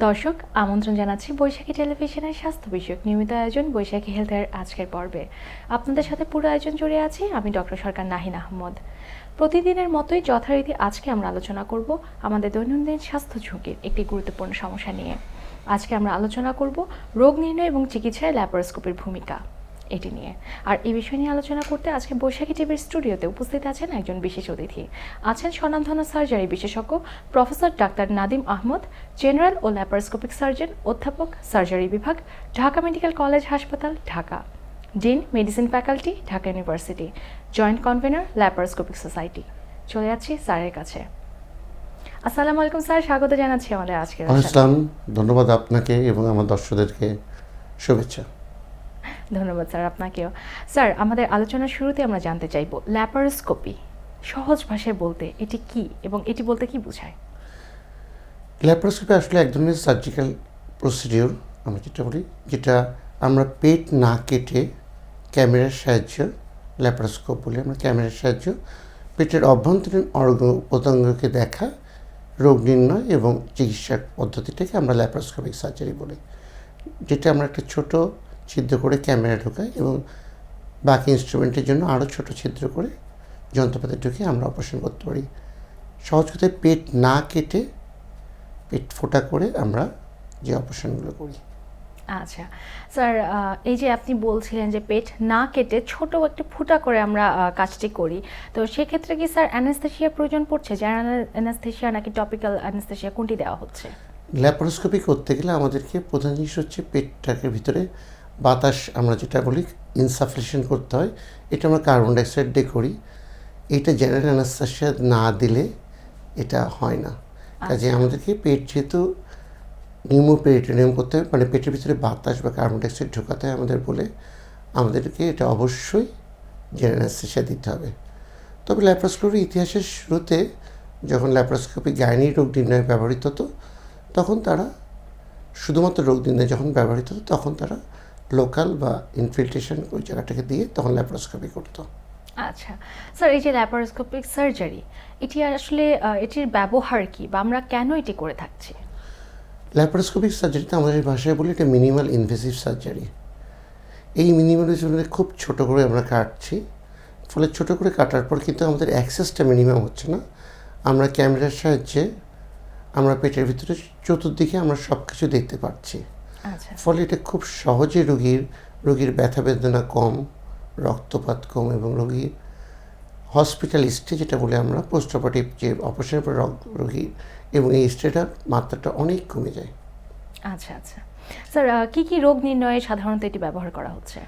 দর্শক, আমন্ত্রণ জানাচ্ছি বৈশাখী টেলিভিশনের স্বাস্থ্য বিষয়ক নিয়মিত আয়োজন বৈশাখী হেলথের আজকের পর্বে। আপনাদের সাথে পুরো আয়োজন জুড়ে আছি আমি ডক্টর সরকার নাহিন আহমদ। প্রতিদিনের মতোই যথারীতি আজকে আমরা আলোচনা করব আমাদের দৈনন্দিন স্বাস্থ্য ঝুঁকির একটি গুরুত্বপূর্ণ সমস্যা নিয়ে। আজকে আমরা আলোচনা করব রোগ নির্ণয় এবং চিকিৎসায় ল্যাপারোস্কোপির ভূমিকা এটি নিয়ে। আর এই বিষয় নিয়ে আলোচনা করতে আজকে বৈশাখী টিভির স্টুডিওতে উপস্থিত আছেন একজন বিশেষ অতিথি। আছেন স্বনামধন্য সার্জারি বিশেষজ্ঞ professor doctor Nadim Ahmad, general ও ল্যাপারোস্কোপিক সার্জন, অধ্যাপক, সার্জারি বিভাগ, ঢাকা মেডিকেল কলেজ হাসপাতাল, Dhaka, dean, medicine faculty, Dhaka university, joint convener, laparoscopic society. চলে যাচ্ছি স্যারের কাছে। আসসালামু আলাইকুম স্যার, স্বাগত জানাচ্ছি আমাদের আজকের। আসসালাম, ধন্যবাদ আপনাকে এবং আমার দর্শকদেরকে শুভেচ্ছা। ধন্যবাদ স্যার, আপনাকেও। স্যার, আমাদের আলোচনার শুরুতে আমরা জানতে চাইব ল্যাপারোস্কোপি সহজ ভাষায় বলতে এটি কি এবং এটি বলতে কি বোঝায়? ল্যাপারোস্কোপি আসলে এক ধরনের সার্জিক্যাল প্রসিডিওর আমরা যেটা বলি, যেটা আমরা পেট না কেটে ক্যামেরার সাহায্য, ল্যাপারোস্কোপ বলে আমরা ক্যামেরার সাহায্য পেটের অভ্যন্তরীণ অঙ্গ প্রত্যঙ্গকে দেখা, রোগ নির্ণয় এবং চিকিৎসার পদ্ধতিটাকে আমরা ল্যাপারোস্কোপিক সার্জারি বলি। যেটা আমরা একটা ছোট ছিদ্র করে ক্যামেরা ঢোকাই এবং বাকি ইনস্ট্রুমেন্টের জন্য আরও ছোট ছিদ্র করে যন্ত্রপাতি ঢুকিয়ে আমরা অপারেশন করতে পারি। সহজ কথায় পেট না কেটে পেট ফোটা করে আমরা যে অপারেশনগুলো করি। আচ্ছা স্যার, এই যে আপনি বলছিলেন যে পেট না কেটে ছোট একটা ফুটা করে আমরা কাজটি করি, তো সেক্ষেত্রে কি স্যার অ্যানেস্থেশিয়ার প্রয়োজন পড়ছে? জেনারেল অ্যানেস্থেশিয়া নাকি টপিক্যাল অ্যানেস্থেশিয়া, কোনটি দেওয়া হচ্ছে? ল্যাপারোস্কোপি করতে গেলে আমাদেরকে প্রধান জিনিস হচ্ছে পেটটাকে ভিতরে বাতাস, আমরা যেটা বলি ইনসাফিসিয়েন্ট করতে হয়। এটা আমরা কার্বন ডাইঅক্সাইড দিয়ে করি। এটা জেনারেল অ্যানেস্থেশিয়া না দিলে এটা হয় না। কাজে আমাদেরকে পেট যেহেতু নিউমোপেরিটোনিয়াম করতে হয়, মানে পেটের ভিতরে বাতাস বা কার্বন ডাইঅক্সাইড ঢোকাতে হয় আমাদের বলে, আমাদেরকে এটা অবশ্যই জেনারেল অ্যানেস্থেশিয়া দিতে হবে। তবে ল্যাপারোস্কোপির ইতিহাসের শুরুতে যখন ল্যাপারোস্কোপি গাইনি রোগ নির্ণয়ে ব্যবহৃত হতো, তখন তারা শুধুমাত্র রোগ নির্ণয় যখন ব্যবহৃত হতো তখন তারা লোকাল বা ইনফিল্ট্রেশন ওই জায়গাটাকে দিয়ে তখন ল্যাপারোস্কোপি করতো। আচ্ছা স্যার, এই যে ল্যাপারোস্কোপিক সার্জারি, এটি আসলে এটির ব্যবহার কি বা আমরা কেন এটি করে থাকছি? ল্যাপারোস্কোপিক সার্জারিতে আমাদের ভাষায় বলি এটা মিনিমাল ইনভেসিভ সার্জারি। এই মিনিমাল জন্য খুব ছোট করে আমরা কাটছি, ফলে ছোট করে কাটার পর কিন্তু আমাদের অ্যাক্সেসটা মিনিমাম হচ্ছে না। আমরা ক্যামেরার সাহায্যে আমরা পেটের ভিতরে চতুর্দিকে আমরা সব কিছু দেখতে পাচ্ছি। ফলে এটা খুব সহজে রোগীর ব্যথা বেদনা কম, রক্তপাত কম এবং রোগীর হসপিটাল স্টে যেটা বলে আমরা পোস্ট অপারেটিভ যে অপারেশনের পর রোগী এবং এই স্টেটার মাত্রাটা অনেক কমে যায়। আচ্ছা আচ্ছা স্যার, কি কি রোগ নির্ণয়ে সাধারণত এটি ব্যবহার করা হচ্ছে?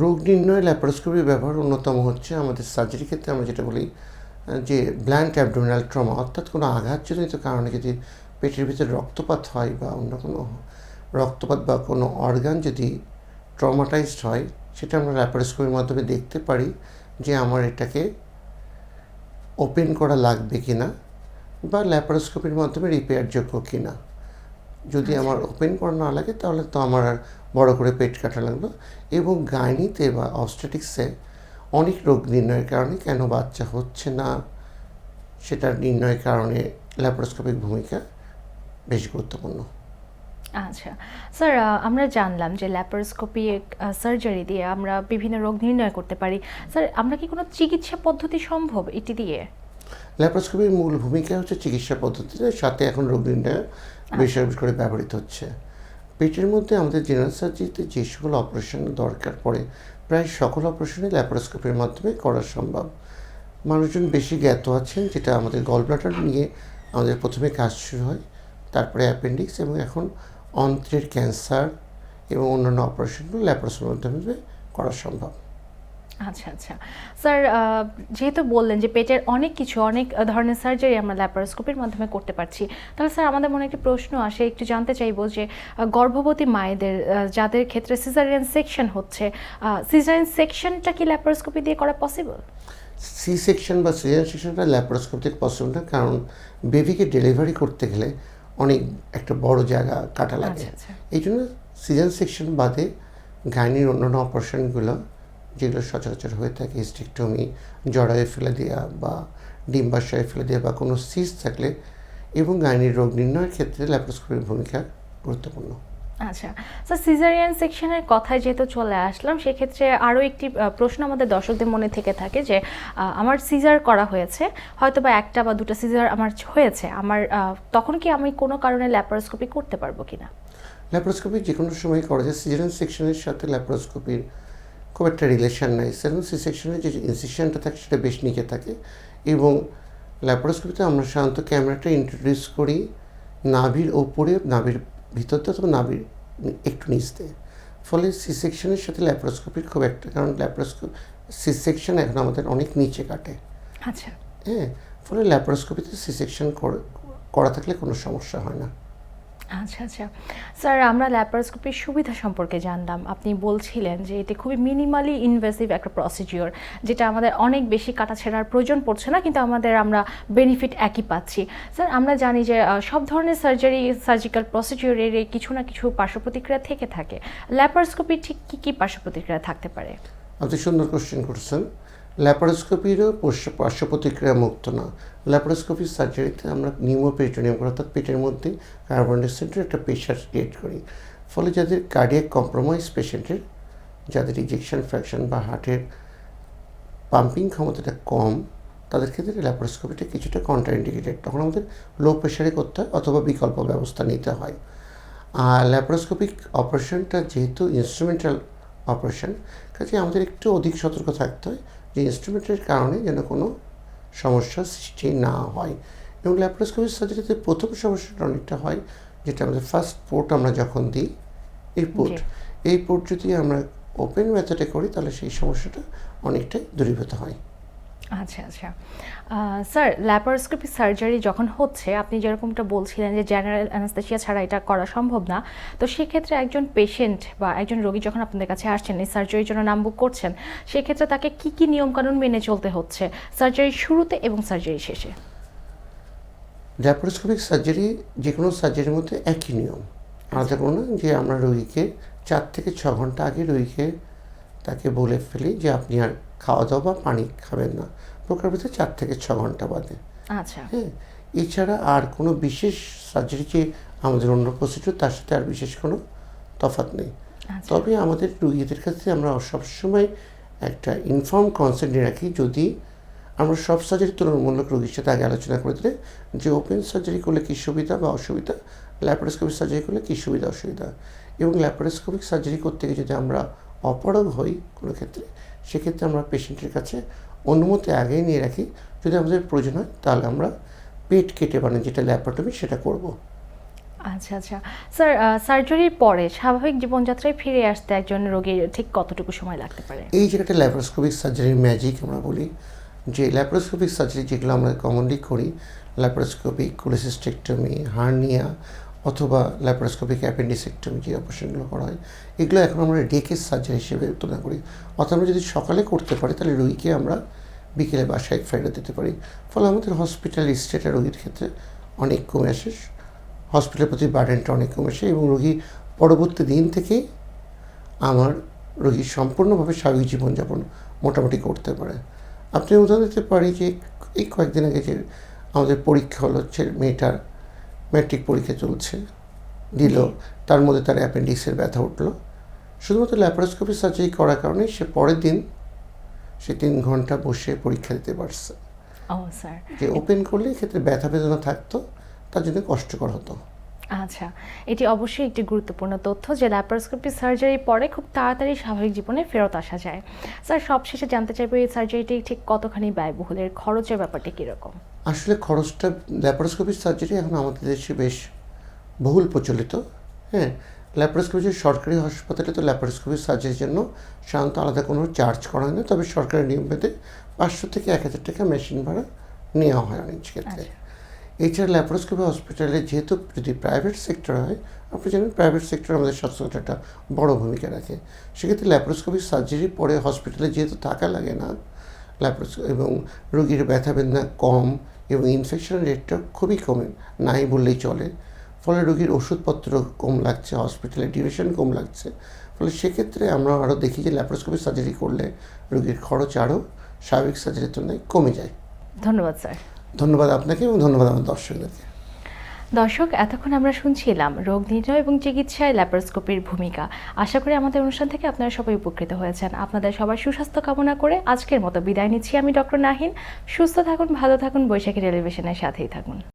রোগ নির্ণয়ে ল্যাপারোস্কোপির ব্যবহার অন্যতম হচ্ছে আমাদের সার্জারি ক্ষেত্রে আমরা যেটা বলি যে ব্লান্ট অ্যাবডোমিনাল ট্রমা, অর্থাৎ কোনো আঘাতজনিত কারণে যদি পেটের ভিতরে রক্তপাত হয় বা অন্য কোনো রক্তপাত বা কোনো অর্গান যদি ট্রমাটাইজড হয়, সেটা আমরা ল্যাপারোস্কোপির মাধ্যমে দেখতে পারি যে আমার এটাকে ওপেন করা লাগবে কি না বা ল্যাপারোস্কোপির মাধ্যমে রিপেয়ারযোগ্য কি না। যদি আমার ওপেন করা না লাগে তাহলে তো আমার আর বড় করে পেট কাটা লাগলো। এবং গাইনিতে বা অবস্টেটিক্সে অনেক রোগ নির্ণয়ের কারণে কেন বাচ্চা হচ্ছে না সেটার নির্ণয়ের কারণে ল্যাপারোস্কোপিক ভূমিকা বেশ গুরুত্বপূর্ণ। আচ্ছা স্যার, আমরা জানলাম যে ল্যাপারোস্কোপিক সার্জারি দিয়ে আমরা বিভিন্ন রোগ নির্ণয় করতে পারি। স্যার, আমরা কি কোনো চিকিৎসা পদ্ধতি সম্ভব এটি দিয়ে? ল্যাপারোস্কোপির মূল ভূমিকা হচ্ছে চিকিৎসা পদ্ধতিতে, সাথে এখন রোগ নির্ণয় বিশেষ করে ব্যবহৃত হচ্ছে। পেটের মধ্যে আমাদের জেনারেল সার্জারিতে যে সকল অপারেশন দরকার পড়ে প্রায় সকল অপারেশনই ল্যাপারোস্কোপির মাধ্যমে করা সম্ভব। মানুষজন বেশি জ্ঞাত আছেন যেটা আমাদের গলব্লাডার নিয়ে আমাদের প্রথমে কাজ শুরু হয়, তারপরে অ্যাপেন্ডিক্স এবং এখন অন্ত্রের ক্যান্সার এবং অন্যান্য অপারেশনগুলো ল্যাপারোস্কোপির মাধ্যমে করা সম্ভব। আচ্ছা আচ্ছা স্যার, যেহেতু বললেন যে পেটের অনেক ধরনের সার্জারি আমরা ল্যাপারোস্কোপির মাধ্যমে করতে পারছি, তাহলে স্যার আমাদের মনে একটি প্রশ্ন আসে, একটু জানতে চাইবো যে গর্ভবতী মায়েদের যাদের ক্ষেত্রে সিজারিয়ান সেকশন হচ্ছে, সিজারিয়ান সেকশনটা কি ল্যাপারোস্কোপি দিয়ে করা পসিবল? সি সেকশন বা সিজারিয়ান সেকশনটা ল্যাপারোস্কোপি থেকে পসিবল না, কারণ বেবিকে ডেলিভারি করতে গেলে অনেক একটা বড় জায়গা কাটা লাগে। এই জন্য সিজারিয়ান সেকশন বাদে গাইনির অন্যান্য অপারেশনগুলো যেগুলো সচরাচর হয়ে থাকে, হিস্টেক্টমি, জরায়ু ফেলে দেওয়া বা ডিম্বাশয়ে ফেলে দেওয়া বা কোনো সিস্ট থাকলে এবং গাইনির রোগ নির্ণয়ের ক্ষেত্রে ল্যাপারোস্কোপির ভূমিকা গুরুত্বপূর্ণ। আচ্ছা স্যার, সিজারিয়ান সেকশনের কথায় যেহেতু চলে আসলাম, সেক্ষেত্রে আরও একটি প্রশ্ন আমাদের দর্শকদের মনে থেকে থাকে যে আমার সিজার করা হয়েছে, হয়তো বা একটা বা দুটো সিজার আমার হয়েছে, আমার তখন কি আমি কোনো কারণে ল্যাপারোস্কোপি করতে পারবো কিনা? ল্যাপারোস্কোপি যে কোনো সময় করা যায়। সিজারিয়ান সেকশনের সাথে ল্যাপারোস্কোপির খুব একটা রিলেশন নাই। সি সেকশনের যে ইনসিশনটা থাকে সেটা বেশ নিচে থাকে, এবং ল্যাপারোস্কোপিতে আমরা সাধারণত ক্যামেরাটা ইন্ট্রোডিউস করি নাভির ওপরে, নাভির ভিতর দিয়ে অথবা নাভির একটু নিচ দিয়ে। ফলে সি সেকশনের সাথে ল্যাপারোস্কোপির খুব একটা, কারণ সি সেকশন এখন আমাদের অনেক নিচে কাটে। আচ্ছা হ্যাঁ, ফলে ল্যাপারোস্কোপিতে সি সেকশন করা থাকলে কোনো সমস্যা হয় না। আচ্ছা আচ্ছা স্যার, আমরা ল্যাপারোস্কোপির সুবিধা সম্পর্কে জানলাম। আপনি বলছিলেন যে এটি খুবই মিনিমালি ইনভেসিভ একটা প্রসিডিওর, যেটা আমাদের অনেক বেশি কাটাছেঁড়ার প্রয়োজন পড়ছে না, কিন্তু আমরা বেনিফিট একই পাচ্ছি। স্যার, আমরা জানি যে সব ধরনের সার্জিক্যাল প্রসিডিওরের কিছু না কিছু পার্শ্ব প্রতিক্রিয়া থেকে থাকে। ল্যাপারোস্কোপির ঠিক কী কী পার্শ্ব প্রতিক্রিয়া থাকতে পারে? আপনি সুন্দর কোশ্চেন করছেন। ল্যাপারোস্কোপিরও পার্শ্ব প্রতিক্রিয়া মুক্ত না। ল্যাপারোস্কোপির সার্জারিতে আমরা নিউমোপেরিটোনিয়াম করি, অর্থাৎ পেটের মধ্যে কার্বন ডাইঅক্সাইডের একটা প্রেশার ক্রিয়েট করি। ফলে যাদের কার্ডিয়াক কম্প্রোমাইজ পেশেন্টের, যাদের ইজেকশন ফ্র্যাকশন বা হার্টের পাম্পিং ক্ষমতাটা কম, তাদের ক্ষেত্রে ল্যাপারোস্কোপিটা কিছুটা কন্ট্রাইন্ডিকেটেড। তখন আমাদের লো প্রেশারে করতে হয় অথবা বিকল্প ব্যবস্থা নিতে হয়। আর ল্যাপারোস্কোপিক অপারেশনটা যেহেতু ইনস্ট্রুমেন্টাল অপারেশন, কাজে আমাদের একটু অধিক সতর্ক থাকতে হয় যে ইনস্ট্রুমেন্টের কারণে যেন কোনো সমস্যার সৃষ্টি না হয়। এবং ল্যাপারোস্কোপিক সার্জারিতে প্রথম সমস্যাটা অনেকটা হয়, যেটা আমাদের ফার্স্ট পোর্ট আমরা যখন দিই, এই পোর্ট যদি আমরা ওপেন মেথডে করি তাহলে সেই সমস্যাটা অনেকটাই দূরীভূত হয়। আচ্ছা আচ্ছা স্যার, ল্যাপারোস্কোপি সার্জারি যখন হচ্ছে, আপনি যেরকমটা বলছিলেন যে জেনারেল অ্যানাস্থেসিয়া ছাড়া এটা করা সম্ভব না, তো সেক্ষেত্রে একজন পেশেন্ট বা একজন রোগী যখন আপনাদের কাছে আসছেন, এই সার্জারির জন্য নাম বুক করছেন, সেক্ষেত্রে তাকে কি কি নিয়মকানুন মেনে চলতে হচ্ছে সার্জারির শুরুতে এবং সার্জারি শেষে? ল্যাপারোস্কোপিক সার্জারি যে কোনো সার্জারির মধ্যে একই নিয়ম, আলাদা কোনো না। যে আমরা রোগীকে 4 থেকে 6 ঘন্টা আগে তাকে বলে ফেলি যে আপনি আর খাওয়া দাওয়া বা পানি খাবেন না, প্রকৃতপক্ষে 4 থেকে 6 ঘন্টা বাদে। আচ্ছা হ্যাঁ, এছাড়া আর কোনো বিশেষ সার্জারি যে আমাদের অন্য প্রসিডিউর, তার সাথে আর বিশেষ কোনো তফাৎ নেই। তবে আমাদের রোগীদের কাছে আমরা সবসময় একটা ইনফর্ম কনসেন্ট নিয়ে রাখি, যদি আমরা সব সার্জারি তুলনামূলক রোগীর সাথে আগে আলোচনা করে দিলে যে ওপেন সার্জারি করলে কী সুবিধা বা অসুবিধা, ল্যাপারোস্কোপিক সার্জারি করলে কী সুবিধা অসুবিধা, এবং ল্যাপারোস্কোপিক সার্জারি করতে গিয়ে যদি আমরা অপারগ হই কোনো ক্ষেত্রে, সেক্ষেত্রে আমরা পেশেন্টের কাছে অনুমতি আগেই নিয়ে রাখি। যদি আমাদের প্রয়োজন হয় তাহলে আমরা পেট কেটে, মানে যেটা ল্যাপারোটমি, সেটা করব। আচ্ছা আচ্ছা স্যার, সার্জারির পরে স্বাভাবিক জীবনযাত্রায় ফিরে আসতে একজন রোগীর ঠিক কতটুকু সময় লাগতে পারে? এই জায়গাটা ল্যাপারোস্কোপিক সার্জারির ম্যাজিক আমরা বলি। যে ল্যাপারোস্কোপিক সার্জারি যেগুলো আমরা কমনলি করি, ল্যাপারোস্কোপিক কোলেসিস্টেক্টমি, হার্নিয়া অথবা ল্যাপারোস্কোপিক অ্যাপেন্ডিসেক্টমি, যে অপারেশনগুলো করা হয়, এগুলো এখন আমরা ডেকের সার্জারি হিসেবে তুলনা করি। অর্থাৎ আমরা যদি সকালে করতে পারি তাহলে রোগীকে আমরা বিকেলে বাসায় ফেরত দিতে পারি। ফলে আমাদের হসপিটাল স্টেটা রোগীর ক্ষেত্রে অনেক কমে আসে, হসপিটালের প্রতি বার্ডেনটা অনেক কমে আসে, এবং রোগী পরবর্তী দিন থেকেই রোগী সম্পূর্ণভাবে স্বাভাবিক জীবনযাপন মোটামুটি করতে পারে। আপনি উদাহরণ দিতে পারি যে এই কয়েকদিন আগে যে আমাদের পরীক্ষা হলো, হচ্ছে মেয়েটার ম্যাট্রিক পরীক্ষা চলছে, দিল, তার মধ্যে তার অ্যাপেন্ডিক্সের ব্যথা উঠলো। শুধুমাত্র ল্যাপারোস্কোপি সার্জারি করার কারণে সে পরের দিন 3 ঘন্টা বসে পরীক্ষা দিতে পারছে। স্যার, যে ওপেন করলে এক্ষেত্রে ব্যথা বেদনা থাকতো, তার জন্য কষ্টকর হতো। আচ্ছা, এটি অবশ্যই একটি গুরুত্বপূর্ণ তথ্য যে ল্যাপারোস্কোপি সার্জারি পরে খুব তাড়াতাড়ি স্বাভাবিক জীবনে ফেরত আসা যায়। স্যার, সবশেষে জানতে চাইবো এই সার্জারিটি ঠিক কতখানি ব্যয়বহুল, এর খরচের ব্যাপারটি কীরকম? আসলে খরচটা, ল্যাপারোস্কোপিক সার্জারি এখন আমাদের দেশে বেশ বহুল প্রচলিত। হ্যাঁ, ল্যাপারোস্কোপি সরকারি হাসপাতালে তো ল্যাপারোস্কোপিক সার্জারির জন্য সাধারণত আলাদা কোনো চার্জ করা হয় না, তবে সরকারি নিয়ম ভেদে 500 থেকে 1000 টাকা মেশিন ভাড়া নেওয়া হয় অনেক ক্ষেত্রে। এছাড়া ল্যাপারোস্কোপি হসপিটালে যেহেতু যদি প্রাইভেট সেক্টর হয়, আপনি জানেন প্রাইভেট সেক্টর আমাদের স্বাস্থ্যখাতে একটা বড় ভূমিকা রাখে, সেক্ষেত্রে ল্যাপারোস্কোপিক সার্জারি পরে হসপিটালে যেহেতু টাকা লাগে না, এবং রোগীর ব্যথা বেদনা কম এবং ইনফেকশনের রেটটা খুবই কমে, নাই বললেই চলে। ফলে রোগীর ওষুধপত্র কম লাগছে, হসপিটালে ডিউরেশন কম লাগছে। ফলে সেক্ষেত্রে আমরা আরও দেখি যে ল্যাপারোস্কোপিক সার্জারি করলে রোগীর খরচ আরও স্বাভাবিক সার্জারির তুলনায় কমে যায়। ধন্যবাদ স্যার। ধন্যবাদ আপনাকে এবং ধন্যবাদ আমার দর্শকদেরকে। দর্শক, এতক্ষণ আমরা শুনছিলাম রোগ নির্ণয় এবং চিকিৎসায় ল্যাপারোস্কোপির ভূমিকা। আশা করি আমাদের অনুষ্ঠান থেকে আপনারা সবাই উপকৃত হয়েছেন। আপনাদের সবার সুস্বাস্থ্য কামনা করে আজকের মতো বিদায় নিচ্ছি আমি ডক্টর নাহিন। সুস্থ থাকুন, ভালো থাকুন, বৈশাখী টেলিভিশনের সাথেই থাকুন।